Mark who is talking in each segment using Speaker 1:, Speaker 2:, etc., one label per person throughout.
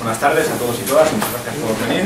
Speaker 1: Buenas tardes a todos y todas, muchas gracias por venir.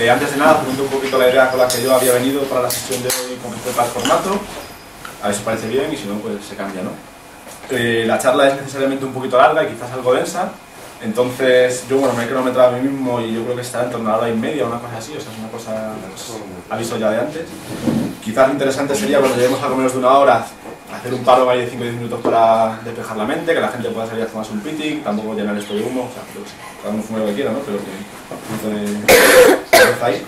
Speaker 1: Antes de nada, pregunto un poquito la idea con la que yo había venido para la sesión de hoy con respecto al formato. A ver si os parece bien y si no, pues se cambia, ¿no? La charla es necesariamente un poquito larga y quizás algo densa. Entonces, yo bueno, me he cronometrado a mí mismo y yo creo que estará en torno a la hora y media o una cosa así, o sea, es una cosa, pues, aviso ya de antes. Quizás lo interesante sería cuando lleguemos algo menos de una hora, hacer un paro ahí de 5 o 10 minutos para despejar la mente, que la gente pueda salir a tomarse un pitic, tampoco llenar esto de humo, o sea, pues, cada uno fume lo que quiera, ¿no? Pero que un poquito de cabeza ahí.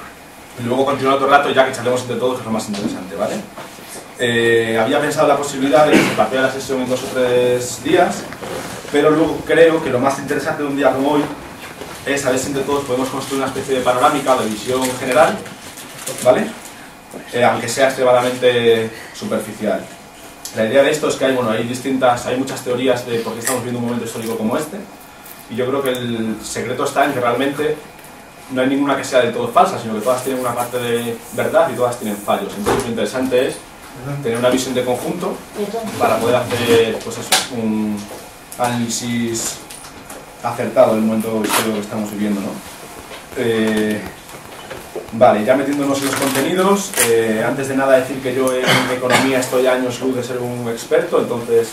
Speaker 1: Y luego continuar otro rato ya que charlemos entre todos, que es lo más interesante, ¿vale? Había pensado la posibilidad de que se partiera la sesión en 2 o 3 días, pero luego creo que lo más interesante de un día como hoy es a ver si entre todos podemos construir una especie de panorámica o de visión general, ¿vale? Aunque sea extremadamente superficial. La idea de esto es que hay muchas teorías de por qué estamos viendo un momento histórico como este, y yo creo que el secreto está en que realmente no hay ninguna que sea del todo falsa, sino que todas tienen una parte de verdad y todas tienen fallos. Entonces lo interesante es tener una visión de conjunto para poder hacer, pues eso, un análisis acertado del momento histórico que estamos viviendo, ¿no? Vale, ya metiéndonos en los contenidos, antes de nada decir que yo en economía estoy a años luz de ser un experto, entonces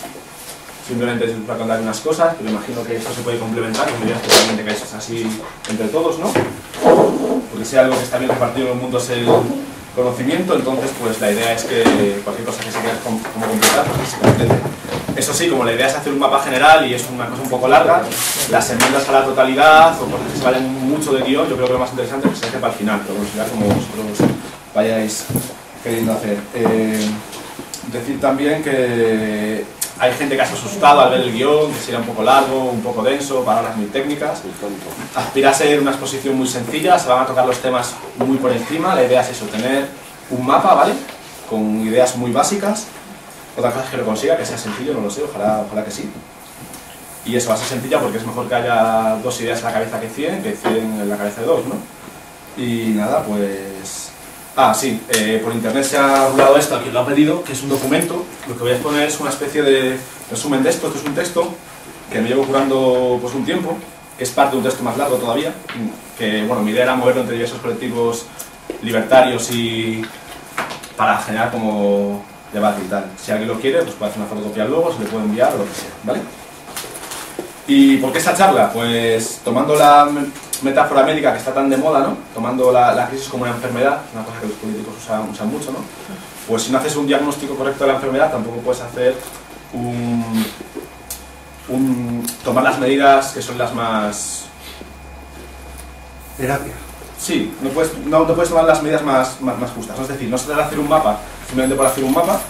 Speaker 1: simplemente es para contar unas cosas, pero imagino que esto se puede complementar con medidas totalmente que es así entre todos, ¿no? Porque si algo que está bien repartido en el mundo es el conocimiento, entonces pues la idea es que cualquier cosa que se quiera como completar, pues se complete. Eso sí, como la idea es hacer un mapa general y es una cosa un poco larga, las enmiendas a la totalidad o cosas que se valen mucho de guión, yo creo que lo más interesante es que se deje para el final, pero bueno, será como vosotros vayáis queriendo hacer. Decir también que hay gente que se ha asustado al ver el guión, que si era un poco largo, un poco denso, palabras muy técnicas. Aspira a ser una exposición muy sencilla, se van a tocar los temas muy por encima, la idea es eso, tener un mapa, ¿vale? Con ideas muy básicas. Otra cosa es que lo consiga, que sea sencillo, no lo sé, ojalá que sí. Y eso va a ser sencilla porque es mejor que haya 2 ideas en la cabeza que 100 en la cabeza de 2, ¿no? Y nada, pues... Ah, sí, por internet se ha rulado esto, a quien lo ha pedido, que es un documento. Lo que voy a exponer es una especie de resumen de esto. Esto es un texto que me llevo curando pues un tiempo, que es parte de un texto más largo todavía, que, bueno, mi idea era moverlo entre diversos colectivos libertarios y para generar como debate y tal. Si alguien lo quiere, pues puede hacer una fotocopia luego, se le puede enviar o lo que sea, ¿vale? ¿Y por qué esta charla? Pues tomando la metáfora médica que está tan de moda, ¿no? Tomando la crisis como una enfermedad, una cosa que los políticos usan mucho, ¿no? Pues si no haces un diagnóstico correcto de la enfermedad, tampoco puedes hacer tomar las medidas que son las más...
Speaker 2: Terapia.
Speaker 1: Sí, no puedes tomar las medidas más justas, ¿no? Es decir, no se trata de hacer un mapa simplemente por hacer un mapa,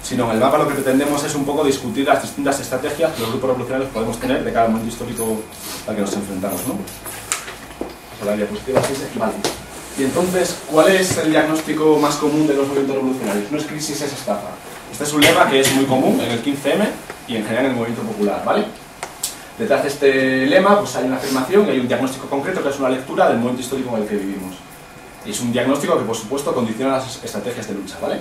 Speaker 1: sino en el mapa lo que pretendemos es un poco discutir las distintas estrategias que los grupos revolucionarios podemos tener de cada momento histórico al que nos enfrentamos, ¿no? La diapositiva, vale. Y entonces, ¿cuál es el diagnóstico más común de los movimientos revolucionarios? No es crisis, es estafa. Este es un lema que es muy común en el 15M y en general en el movimiento popular, ¿vale? Detrás de este lema pues hay una afirmación y hay un diagnóstico concreto que es una lectura del momento histórico en el que vivimos. Y es un diagnóstico que, por supuesto, condiciona las estrategias de lucha, ¿vale?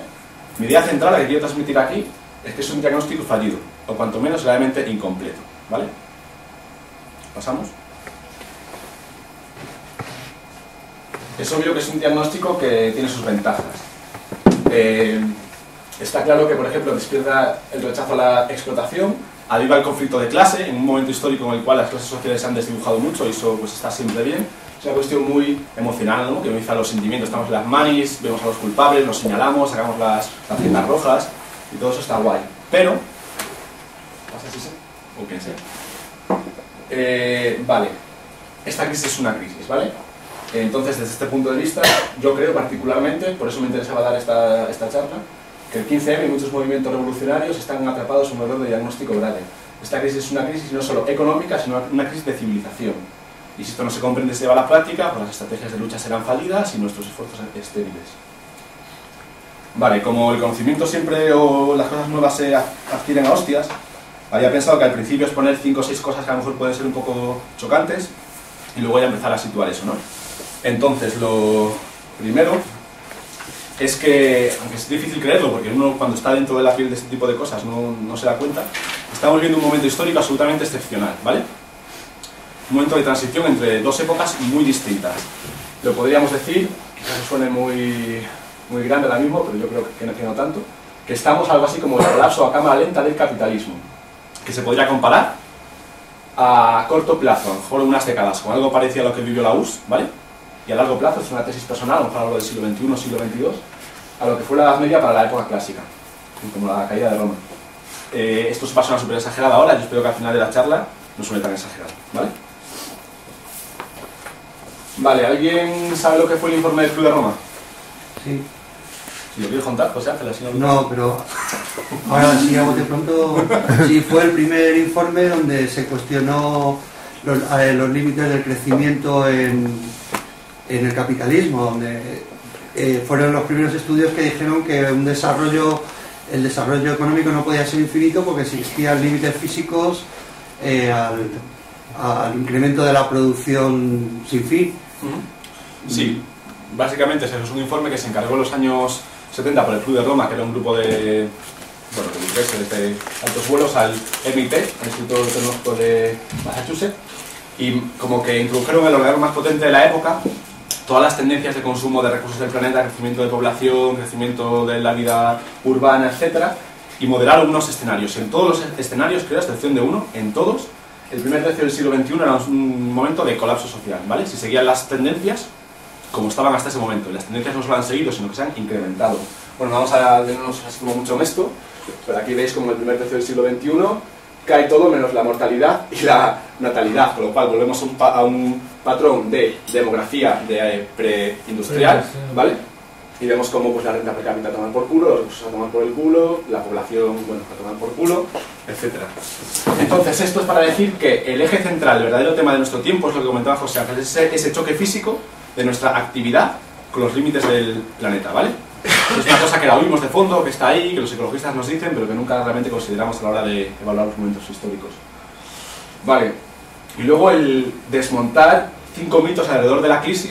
Speaker 1: Mi idea central, la que quiero transmitir aquí, es que es un diagnóstico fallido, o cuanto menos realmente incompleto, ¿vale? ¿Pasamos? Es obvio que es un diagnóstico que tiene sus ventajas. Está claro que, por ejemplo, despierta el rechazo a la explotación, aviva el conflicto de clase, en un momento histórico en el cual las clases sociales se han desdibujado mucho y eso pues, está siempre bien. Es una cuestión muy emocional, ¿no? Que moviliza los sentimientos, estamos en las manis, vemos a los culpables, los señalamos, sacamos las cintas rojas y todo eso está guay. Pero, ¿pasa si sé? ¿O quién sé? Vale, esta crisis es una crisis, ¿vale? Entonces, desde este punto de vista, yo creo particularmente, por eso me interesaba dar esta charla, que el 15M y muchos movimientos revolucionarios están atrapados en un error de diagnóstico grave. Esta crisis es una crisis no solo económica, sino una crisis de civilización. Y si esto no se comprende y se lleva a la práctica, pues las estrategias de lucha serán fallidas y nuestros esfuerzos estériles. Vale, como el conocimiento siempre o las cosas nuevas se adquieren a hostias, había pensado que al principio es poner 5 o 6 cosas que a lo mejor pueden ser un poco chocantes y luego ya empezar a situar eso, ¿no? Entonces, lo primero es que, aunque es difícil creerlo, porque uno cuando está dentro de la piel de este tipo de cosas no se da cuenta, estamos viviendo un momento histórico absolutamente excepcional, ¿vale? un momento de transición entre dos épocas muy distintas. Lo podríamos decir, quizás suene muy grande ahora mismo, pero yo creo que no tanto, que estamos algo así como el colapso a cámara lenta del capitalismo, que se podría comparar a corto plazo, a lo mejor unas décadas, con algo parecido a lo que vivió la URSS, ¿vale? Y a largo plazo, es una tesis personal, a lo mejor hablo del siglo XXI, siglo XXII, a lo que fue la Edad Media para la época clásica, como la caída de Roma. Esto va a sonar súper exagerado ahora, yo espero que al final de la charla no suene tan exagerado, ¿vale? Vale, ¿alguien sabe lo que fue el informe del Club de Roma?
Speaker 2: Sí.
Speaker 1: Si lo quieres contar, José Ángel, así
Speaker 2: no, pero ahora sí, a bote pronto, sí, fue el primer informe donde se cuestionó los límites del crecimiento en el capitalismo, donde fueron los primeros estudios que dijeron que el desarrollo económico no podía ser infinito porque existían límites físicos al incremento de la producción sin fin.
Speaker 1: Sí, básicamente ese es un informe que se encargó en los años 70 por el Club de Roma, que era un grupo de ingleses de altos vuelos al MIT, el Instituto Tecnológico de Massachusetts, y como que introdujeron el ordenador más potente de la época, todas las tendencias de consumo de recursos del planeta, crecimiento de población, crecimiento de la vida urbana, etc. Y modelaron unos escenarios. En todos los escenarios, creo, a excepción de uno, en todos, el primer tercio del siglo XXI era un momento de colapso social, ¿vale? Si seguían las tendencias como estaban hasta ese momento. Las tendencias no solo han seguido, sino que se han incrementado. Bueno, vamos a vernos así como mucho en esto, pero aquí veis como el primer tercio del siglo XXI cae todo menos la mortalidad y la natalidad, con lo cual volvemos a un patrón de demografía preindustrial, ¿vale? Y vemos cómo pues, la renta per cápita toma por culo, los recursos a tomar por el culo, la población, bueno, a tomar por culo, etc. Entonces, esto es para decir que el eje central, el verdadero tema de nuestro tiempo, es lo que comentaba José Ángel, es ese choque físico de nuestra actividad con los límites del planeta, ¿vale? Es una cosa que la oímos de fondo, que está ahí, que los ecologistas nos dicen, pero que nunca realmente consideramos a la hora de evaluar los momentos históricos. Vale, y luego el desmontar 5 mitos alrededor de la crisis,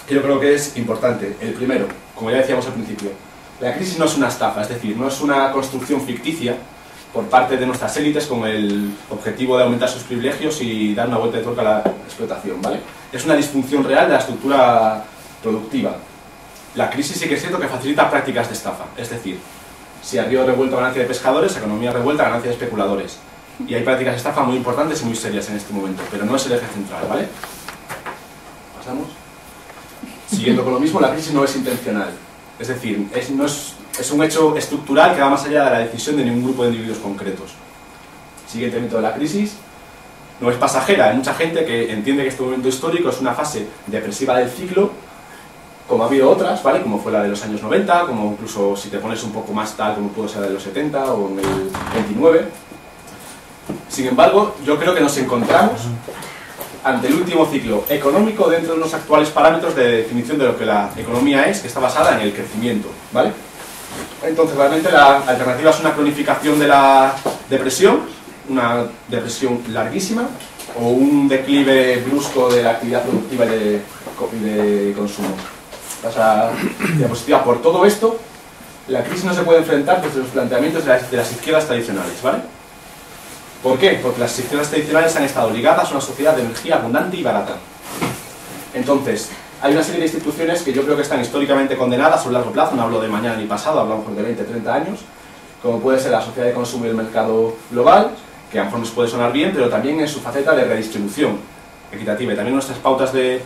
Speaker 1: que yo creo que es importante. El primero, como ya decíamos al principio, la crisis no es una estafa, es decir, no es una construcción ficticia por parte de nuestras élites con el objetivo de aumentar sus privilegios y dar una vuelta de tuerca a la explotación, ¿vale? Es una disfunción real de la estructura productiva. La crisis sí que es cierto que facilita prácticas de estafa, es decir, si a río revuelto ganancia de pescadores, a economía revuelta ganancia de especuladores. Y hay prácticas de estafa muy importantes y muy serias en este momento, pero no es el eje central, ¿vale? Pasamos. Siguiendo con lo mismo, la crisis no es intencional, es decir, es un hecho estructural que va más allá de la decisión de ningún grupo de individuos concretos. Siguiente mito de la crisis, no es pasajera. Hay mucha gente que entiende que este momento histórico es una fase depresiva del ciclo, como ha habido otras, ¿vale? Como fue la de los años 90, como incluso si te pones un poco más tal como pudo ser la de los 70 o en el 29. Sin embargo, yo creo que nos encontramos ante el último ciclo económico dentro de unos actuales parámetros de definición de lo que la economía es, que está basada en el crecimiento, ¿vale? Entonces, realmente la alternativa es una cronificación de la depresión, una depresión larguísima, o un declive brusco de la actividad productiva y de consumo. Pasa diapositiva. Por todo esto, la crisis no se puede enfrentar desde los planteamientos de las izquierdas tradicionales, ¿vale? ¿Por qué? Porque las izquierdas tradicionales han estado ligadas a una sociedad de energía abundante y barata. Entonces, hay una serie de instituciones que yo creo que están históricamente condenadas a un largo plazo, no hablo de mañana ni pasado, hablo de 20, 30 años, como puede ser la sociedad de consumo y el mercado global, que a lo mejor nos puede sonar bien, pero también en su faceta de redistribución equitativa, y también nuestras pautas de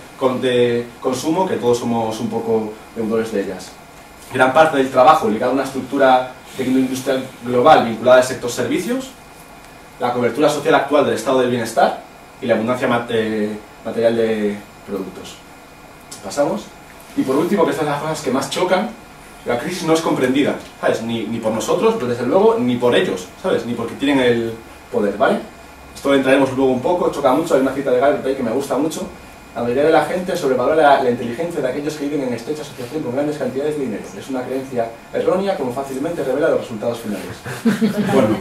Speaker 1: consumo, que todos somos un poco deudores de ellas. Gran parte del trabajo ligado a una estructura tecnoindustrial global vinculada al sector servicios, la cobertura social actual del estado del bienestar y la abundancia material de productos. Pasamos. Y por último, que estas son las cosas que más chocan, la crisis no es comprendida, ¿sabes? Ni por nosotros, pero desde luego, ni por ellos, ¿sabes? Ni porque tienen el poder, ¿vale? Esto entraremos luego un poco, choca mucho, hay una cita de Galbraith que me gusta mucho. La mayoría de la gente sobrevalora la inteligencia de aquellos que viven en estrecha asociación con grandes cantidades de dinero. Es una creencia errónea, como fácilmente revela los resultados finales. Bueno,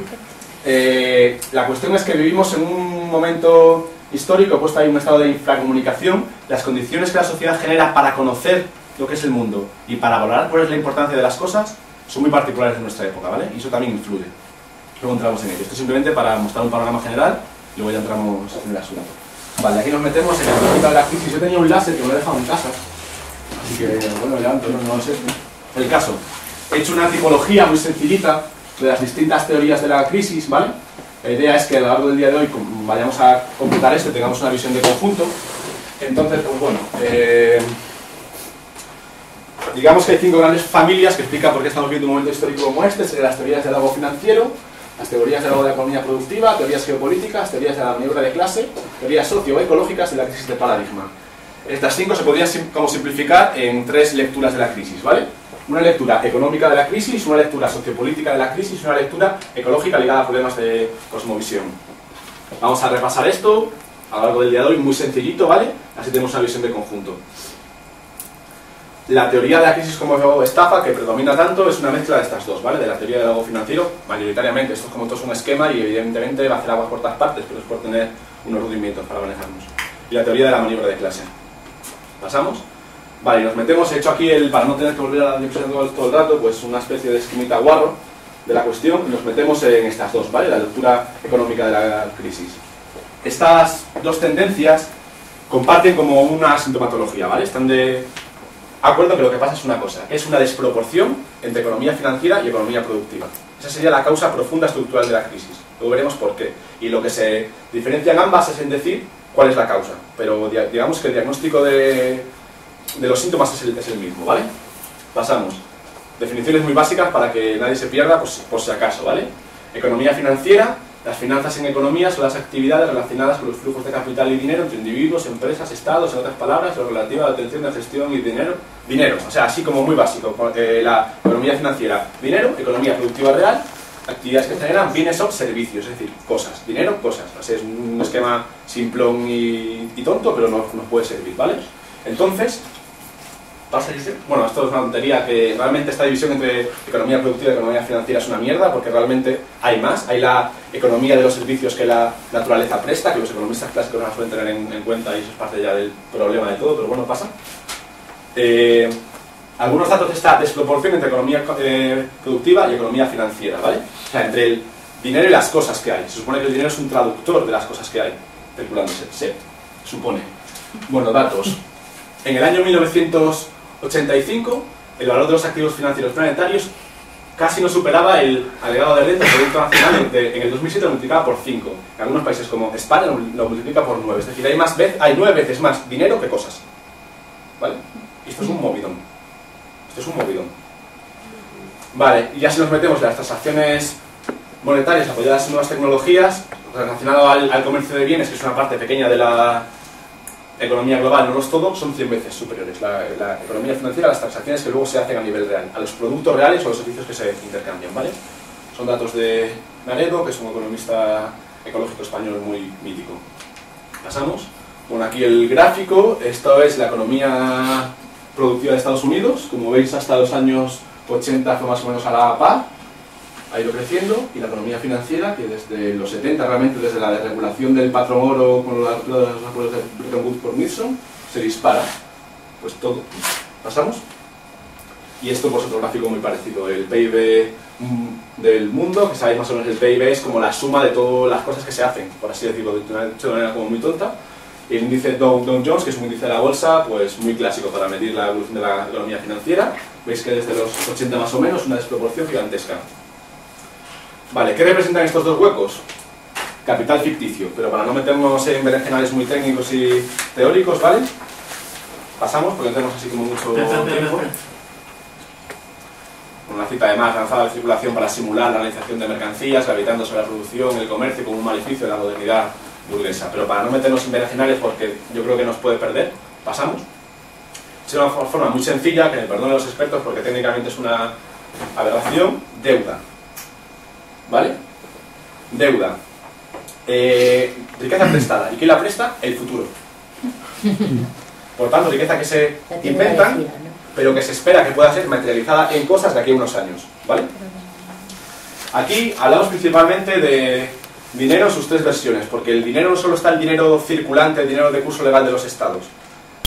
Speaker 1: la cuestión es que vivimos en un momento histórico, puesto ahí un estado de infracomunicación. Las condiciones que la sociedad genera para conocer lo que es el mundo y para valorar cuál es la importancia de las cosas son muy particulares de nuestra época, ¿vale? Y eso también influye. Luego entramos en ello. Esto simplemente para mostrar un panorama general luego ya entramos en el asunto. Vale, aquí nos metemos en el ámbito de la crisis. Yo tenía un láser que me lo he dejado en casa, así que, bueno, ya no lo sé. El caso, he hecho una tipología muy sencillita de las distintas teorías de la crisis, ¿vale? La idea es que a lo largo del día de hoy vayamos a computar esto y tengamos una visión de conjunto. Entonces, pues bueno, digamos que hay 5 grandes familias que explican por qué estamos viendo un momento histórico como este. Serían las teorías del lago financiero, las teorías del lago de la economía productiva, teorías geopolíticas, teorías de la maniobra de clase, teorías socioecológicas y la crisis de paradigma. Estas 5 se podrían como simplificar en 3 lecturas de la crisis, ¿vale? Una lectura económica de la crisis, una lectura sociopolítica de la crisis y una lectura ecológica ligada a problemas de cosmovisión. Vamos a repasar esto a lo largo del día de hoy, muy sencillito, ¿vale? Así tenemos una visión de conjunto. La teoría de la crisis como estafa, que predomina tanto, es una mezcla de estas dos, ¿vale? De la teoría del lago financiero, mayoritariamente. Esto es como todo un esquema y evidentemente va a hacer aguas por todas partes, pero es por tener unos rudimentos para manejarnos. Y la teoría de la maniobra de clase. ¿Pasamos? Vale, y nos metemos, he hecho aquí, para no tener que volver a la diapositiva todo el rato, pues una especie de esquemita guarro de la cuestión, y nos metemos en estas dos, ¿vale? La lectura económica de la crisis. Estas dos tendencias comparten como una sintomatología, ¿vale? Están de acuerdo que lo que pasa es una cosa, que es una desproporción entre economía financiera y economía productiva. Esa sería la causa profunda estructural de la crisis. Luego veremos por qué. Y lo que se diferencia en ambas es en decir cuál es la causa. Pero digamos que el diagnóstico de los síntomas es el mismo, ¿vale? Pasamos. Definiciones muy básicas para que nadie se pierda por si acaso, ¿vale? Economía financiera. Las finanzas en economía son las actividades relacionadas con los flujos de capital y dinero entre individuos, empresas, estados, en otras palabras, lo relativo a la atención de gestión y dinero, o sea, así como muy básico. La economía financiera, dinero, economía productiva real, actividades que generan bienes o servicios, es decir, cosas, dinero, cosas. O sea, es un esquema simplón y tonto, pero nos puede servir, ¿vale? Entonces, ¿pasa, Giselle? Bueno, esto es una tontería, que realmente esta división entre economía productiva y economía financiera es una mierda, porque realmente hay más. Hay la economía de los servicios que la naturaleza presta, que los economistas clásicos no la suelen tener en cuenta, y eso es parte ya del problema de todo, pero bueno, pasa. Algunos datos de esta desproporción entre economía productiva y economía financiera, ¿vale? O sea, entre el dinero y las cosas que hay. Se supone que el dinero es un traductor de las cosas que hay circulándose, se supone. Bueno, datos. En el año 1985, el valor de los activos financieros planetarios casi no superaba el agregado de renta del Producto Nacional. En el 2007 lo multiplicaba por 5. En algunos países como España lo multiplica por 9. Es decir, hay 9 veces más dinero que cosas. ¿Vale? Y esto es un movidón. Esto es un movidón. Vale, y ya si nos metemos en las transacciones monetarias apoyadas en nuevas tecnologías, relacionado al comercio de bienes, que es una parte pequeña de la economía global, no lo es todo, son 100 veces superiores. La economía financiera, las transacciones que luego se hacen a nivel real, a los productos reales o a los servicios que se intercambian, ¿vale? Son datos de Naredo, que es un economista ecológico español muy mítico. Pasamos. Bueno, aquí el gráfico. Esto es la economía productiva de Estados Unidos. Como veis, hasta los años 80 fue más o menos a la par. Ha ido creciendo. Y la economía financiera, que desde los 70, realmente desde la desregulación del patrón oro con la ruptura de los acuerdos de Bretton Woods por Nixon, se dispara. Pues todo. ¿Pasamos? Y esto, pues, otro gráfico muy parecido. El PIB del mundo, que sabéis más o menos, el PIB es como la suma de todas las cosas que se hacen, por así decirlo, de una manera como muy tonta. Y el índice Dow Jones, que es un índice de la bolsa, pues muy clásico para medir la evolución de la economía financiera. Veis que desde los 80 más o menos, una desproporción gigantesca. Vale, ¿qué representan estos dos huecos? Capital ficticio, pero para no meternos en berenjenales muy técnicos y teóricos, ¿vale? Pasamos, porque no tenemos así como mucho tiempo. Una cita además lanzada de circulación para simular la realización de mercancías, gravitando sobre la producción y el comercio como un maleficio de la modernidad burguesa. Pero para no meternos en berenjenales, porque yo creo que nos puede perder, pasamos. Es una forma muy sencilla, que me perdonen los expertos porque técnicamente es una aberración. Deuda. ¿Vale? Deuda. Riqueza prestada. ¿Y quién la presta? El futuro. Por tanto, riqueza que se inventan, pero que se espera que pueda ser materializada en cosas de aquí a unos años. ¿Vale? Aquí hablamos principalmente de dinero en sus tres versiones, porque el dinero no solo está el dinero circulante, el dinero de curso legal de los estados,